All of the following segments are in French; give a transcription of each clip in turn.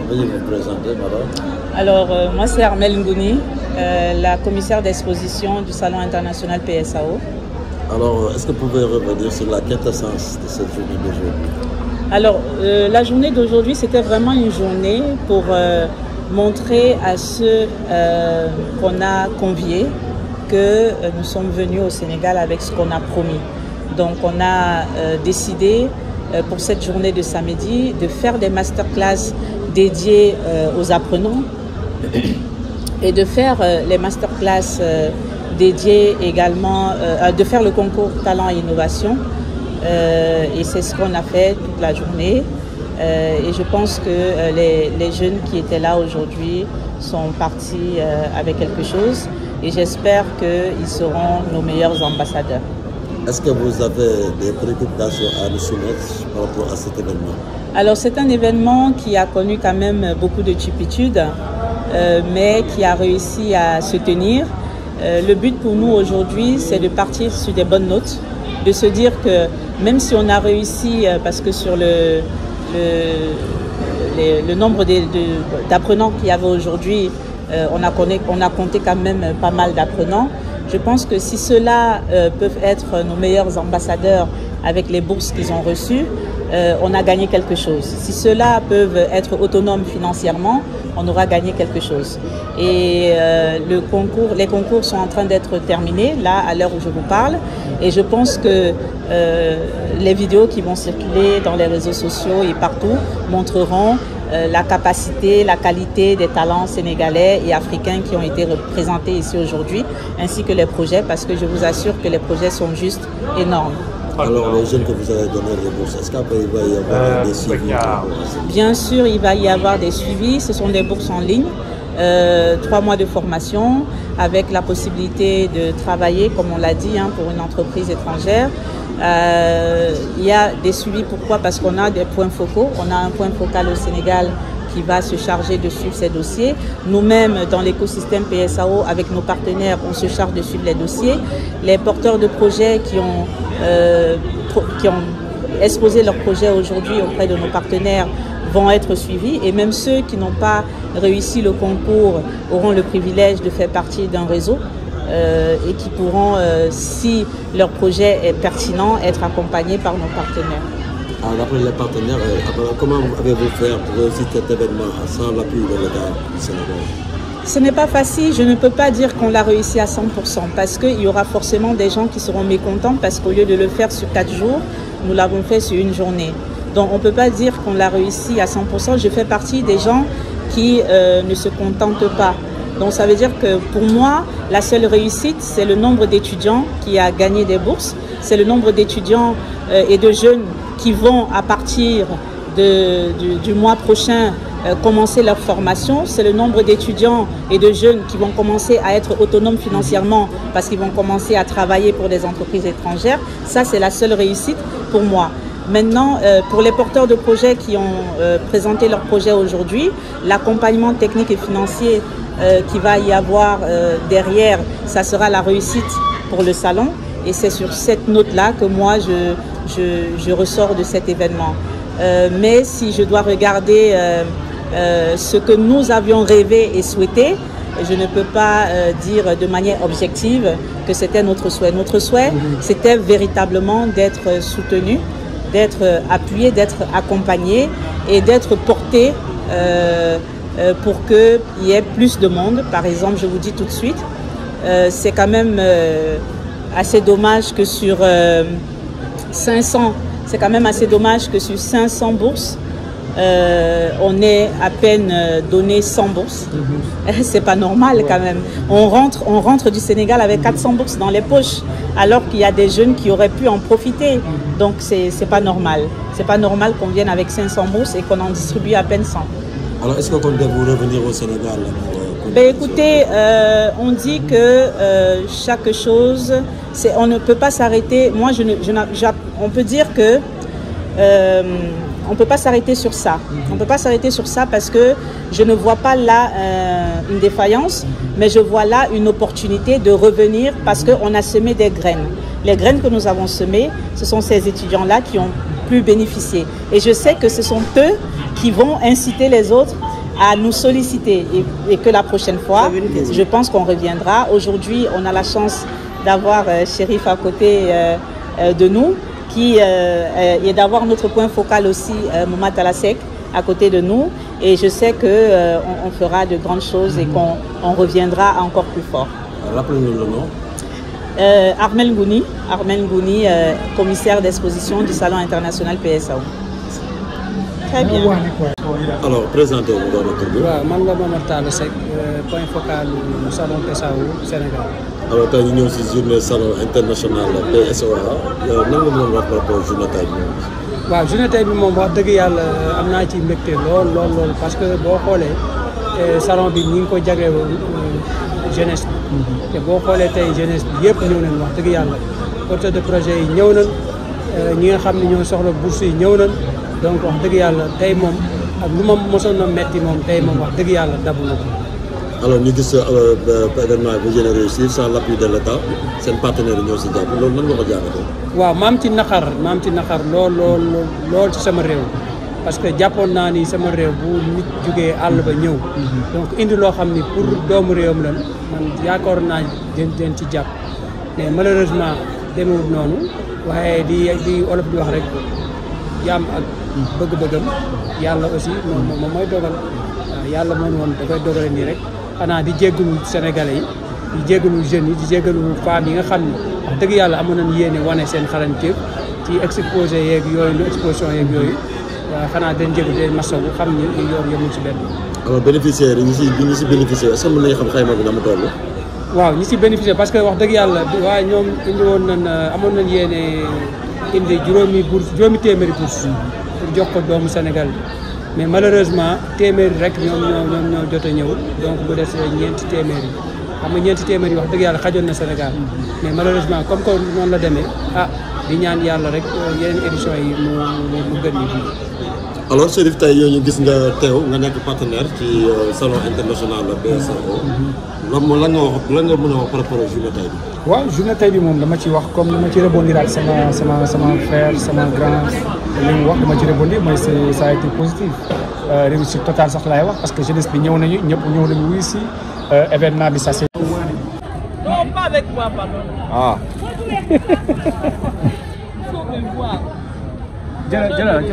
Veuillez vous présenter, madame. Alors, moi c'est Armelle Ngouni, la commissaire d'exposition du Salon international PSAO. Alors, est-ce que vous pouvez revenir sur la quintessence de cette journée d'aujourd'hui? Alors, la journée d'aujourd'hui, c'était vraiment une journée pour montrer à ceux qu'on a conviés que nous sommes venus au Sénégal avec ce qu'on a promis. Donc, on a décidé pour cette journée de samedi de faire des masterclass dédiés aux apprenants et de faire les masterclass dédiés également, de faire le concours talent et innovation. Et c'est ce qu'on a fait toute la journée. Et je pense que les jeunes qui étaient là aujourd'hui sont partis avec quelque chose. Et j'espère qu'ils seront nos meilleurs ambassadeurs. Est-ce que vous avez des préoccupations à nous soumettre par rapport à cet événement? Alors c'est un événement qui a connu quand même beaucoup de turpitudes, mais qui a réussi à se tenir. Le but pour nous aujourd'hui, c'est de partir sur des bonnes notes, de se dire que même si on a réussi, parce que sur le nombre d'apprenants qu'il y avait aujourd'hui, on a compté quand même pas mal d'apprenants. Je pense que si ceux-là peuvent être nos meilleurs ambassadeurs avec les bourses qu'ils ont reçues, on a gagné quelque chose. Si ceux-là peuvent être autonomes financièrement, on aura gagné quelque chose. Et les concours sont en train d'être terminés, là, à l'heure où je vous parle. Et je pense que les vidéos qui vont circuler dans les réseaux sociaux et partout montreront la capacité, la qualité des talents sénégalais et africains qui ont été représentés ici aujourd'hui, ainsi que les projets, parce que je vous assure que les projets sont juste énormes. Alors, les jeunes que vous avez donné les bourses, est-ce qu'il va y avoir des suivis? Bien sûr, il va y avoir des suivis. Ce sont des bourses en ligne, 3 mois de formation, avec la possibilité de travailler, comme on l'a dit, pour une entreprise étrangère. Il y a des suivis, pourquoi? Parce qu'on a des points focaux. On a un point focal au Sénégal qui va se charger de suivre ces dossiers. Nous-mêmes, dans l'écosystème PSAO, avec nos partenaires, on se charge de suivre les dossiers. Les porteurs de projets qui ont exposé leurs projets aujourd'hui auprès de nos partenaires vont être suivis, et même ceux qui n'ont pas réussi le concours auront le privilège de faire partie d'un réseau et qui pourront, si leur projet est pertinent, être accompagnés par nos partenaires. Alors, après les partenaires, comment avez-vous fait pour réussir cet événement sans l'appui de l'État du Sénégal? Ce n'est pas facile, je ne peux pas dire qu'on l'a réussi à 100% parce qu'il y aura forcément des gens qui seront mécontents parce qu'au lieu de le faire sur 4 jours, nous l'avons fait sur une journée. Donc on ne peut pas dire qu'on l'a réussi à 100%. Je fais partie des gens qui ne se contentent pas. Donc ça veut dire que pour moi, la seule réussite, c'est le nombre d'étudiants qui a gagné des bourses. C'est le nombre d'étudiants et de jeunes qui vont à partir du mois prochain commencer leur formation. C'est le nombre d'étudiants et de jeunes qui vont commencer à être autonomes financièrement parce qu'ils vont commencer à travailler pour des entreprises étrangères. Ça, c'est la seule réussite pour moi. Maintenant, pour les porteurs de projets qui ont présenté leur projet aujourd'hui, l'accompagnement technique et financier qui va y avoir derrière, ça sera la réussite pour le salon. Et c'est sur cette note-là que moi, je ressors de cet événement. Mais si je dois regarder ce que nous avions rêvé et souhaité, je ne peux pas dire de manière objective que c'était notre souhait. Notre souhait, c'était véritablement d'être soutenu, d'être appuyé, d'être accompagné et d'être porté pour qu'il y ait plus de monde. Par exemple, je vous dis tout de suite, c'est quand même assez dommage que sur 500, c'est quand même assez dommage que sur 500 bourses, on ait à peine donné 100 bourses. C'est pas normal quand même. On rentre du Sénégal avec 400 bourses dans les poches, alors qu'il y a des jeunes qui auraient pu en profiter. Donc c'est pas normal. C'est pas normal qu'on vienne avec 500 bourses et qu'on en distribue à peine 100. Alors est-ce que vous comptez vous revenir au Sénégal? Écoutez, on dit que chaque chose, on ne peut pas s'arrêter. Moi, on peut dire que on ne peut pas s'arrêter sur ça. On ne peut pas s'arrêter sur ça parce que je ne vois pas là une défaillance, mais je vois là une opportunité de revenir parce qu'on a semé des graines. Les graines que nous avons semées, ce sont ces étudiants-là qui ont pu bénéficier. Et je sais que ce sont eux qui vont inciter les autres à nous solliciter et que la prochaine fois, je pense qu'on reviendra. Aujourd'hui, on a la chance d'avoir Chérif à côté de nous et d'avoir notre point focal aussi, Mouma Talasek, à côté de nous. Et je sais qu'on fera de grandes choses et qu'on reviendra encore plus fort. Rappelez-nous le nom. Armel Ngouni, commissaire d'exposition du Salon international PSAO. Très bien. Alors, présentez-vous dans notre bureau. Je suis Mouma Talasek, point focal du Salon PSAO Sénégal. Alors, tey ñu ñëw si journée salon international PSOA nan nga mën a wax par rapport journée tey bi. waaw journée tey bi moom wax dëgg yàlla am naa ci mbégte lool parce que boo xoolee salon bi ñi ngi ko jagleel jeunesse bi. te boo xoolee tey jeunesse bi yëpp ñëw nañ wax dëgg yàlla porteurs de projet yi ñëw nañ ñi nga xam ne ñoo soxla bourse yi ñëw nañ donc wax dëgg yàlla tey moom ak lu ma mosoon a metti moom tey moom wax dëgg yàlla dabu na ko. alors ñu gis événement bi bu généré réussir sans l'appui de l'État seen partenaire yi ñoo si jàpp loolu nan nga ko jàngatee. waaw maam ci naqar lool ci sama réew parce que jàppoon naa ni sama réew bu nit jógee àll ba ñëw donc indi loo xam ni pour doomu réewam lan man yaakaar naa den ci jàpp mais malheureusement demewul noonu waaye di olof di wax rek jaam ak bëgg-bëggam yàlla aussi moom mooy dogal waaw yàlla moom woon dafay dogale nii rek xanaa di jéggalu Sénégalais yi di jéggalu jeunes yi di jéggalu femmes yi nga xam ni wax dëgg yàlla amoon nañu yéene wane seen xarañteef ci exposé yeeg yooyu exposition yeeg yooyu waaw xanaa dañ jégalu day masawu xam ni yoon yemul ci benn. alors bénéficiaires yi ñi si bénéficié est-ce que mën nañu xam xayma bi na mu toll. waaw ñi si bénéficié parce que wax dëgg yàlla waaye ñoom indi woon nañ amoon nañ yéene indi juróomi téeméeri bourse pour jox ko doomu Sénégal bi mais malheureusement téeméeri rek ñoom ñoo jot a ñëw donc bu desee ñeenti téeméeri xam nga ñeenti téeméeri wax dëgg yàlla xajoon na Sénégal mais malheureusement comme que noonu la demee di ñaan yàlla rek yeneen édition yi mu gën ñu fii. alors Chérif tey yow ñu gis nga teew nga nekk partenaire ci salon international BSAO. lan nga mën a wax par rapport ak journée tey bi. waaw journée tey bi moom dama ci wax comme dama ci rebondiraat sama frère sama grand li mu wax dama ci rebondir mooy ça a été positif réussite totale sax laay wax parce que jeunesse bi ñëw nañu ñëpp ñëw nañu wuyu si événement bi ça c'est. Non, pas avec moi, pardon. Ah. Jëlal.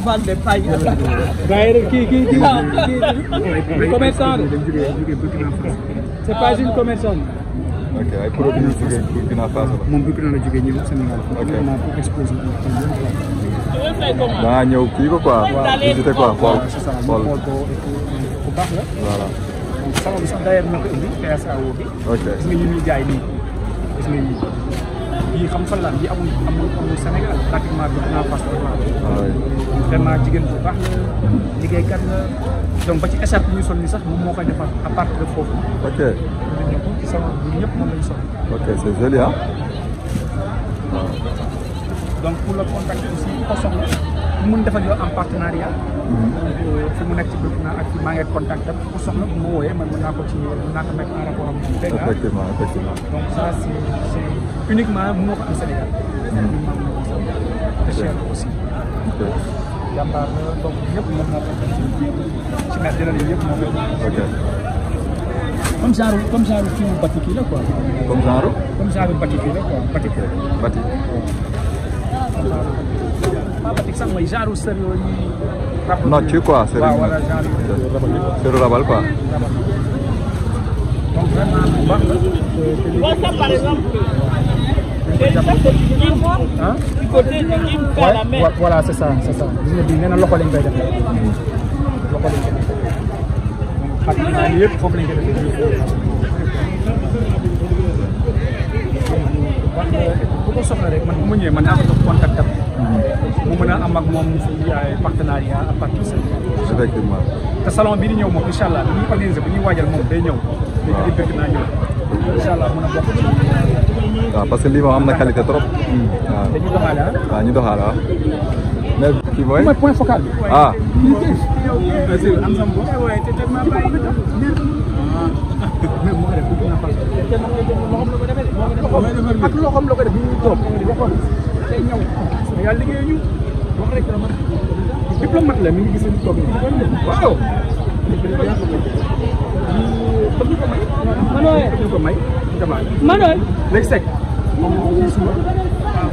Vendre des pailles. Kii commerçant c'est pas une commerçante. ok ay produits yu jógee Burkina Faso la. moom Burkina la jógee ñëw Sénégal. ok pour exposer. da ngaa ñëw kii ko quoi. visiter quoi xool xool ko bu baax la. voilà. donc salon bi sax d'ailleurs moo ko indi PSAO bi. ok gis nga yi muy jaay nii gis nga yii xam fan la yi amul Sénégal pratiquement Burkina Faso la. vraiment jigéen bu baax la liggéeykat la donc ba ci écharpe bi ñu sol ni sax moom moo koy defar à partir de foofu. ok ci sama bu ñëpp moom lañu sol. ok c'est joli ah. donc pour le contact aussi ko soxla mu mun defal yow en partenariat. fi mu nekk ci Burkina ak fi maa ngi contact am ku soxla bu ma wooyee man mën naa ko mettre en rapport ak moom. effectivement donc ça c'est uniquement mënoo ko am Sénégal. uniquement mënoo ko am Sénégal. te cher aussi. ok jàmbaar la donc ñëpp moom moo ko ci net dina yëpp moo ko. ok comme genre kii mu batik yi la quoi. comme genre. comme genre batik yi la quoi batik. batik. pas batik sax mooy genre sër yooyu. nocc quoi c'est waaw voilà genre c'est rabal quoi. donc vraiment bu baax la. Moi, ça, par exemple, c'est ça, c'est du guimard. Du côté du guimard, à la main. voilà c'est ça. gis nga bii nee na loxo lañ koy def loxo lañ koy def donc pratiquement yëpp foofu lañ koy def. bu ko soxla rek man bu ma ñëwee man naa ko jox contact am. mu mën a am ak moom ay partenariat à partir de effectivement. te salon bii di ñëw moom incha allah bu ñuy organiser bu ñuy waajal moom day ñëw. waaw day bëgg naa ñëw. incha allah mën a bokk ci. waaw parce que lii moom am na qualité trop. waaw dañuy doxaale ah. waaw ñu doxaale waaw. mais kii mooy. mooy point focal bi. ah. am sam bo waaye te teg maa bàyyi nga jox mais moo ko def dugg naa fas ak loxoom la ko def bi ñuy toog loxoom day ñëw mais yàlla liggéey ñu wax rek la man diplomate la mi ngi gis ñu toog nii waaw léegi Seck moom suba waaw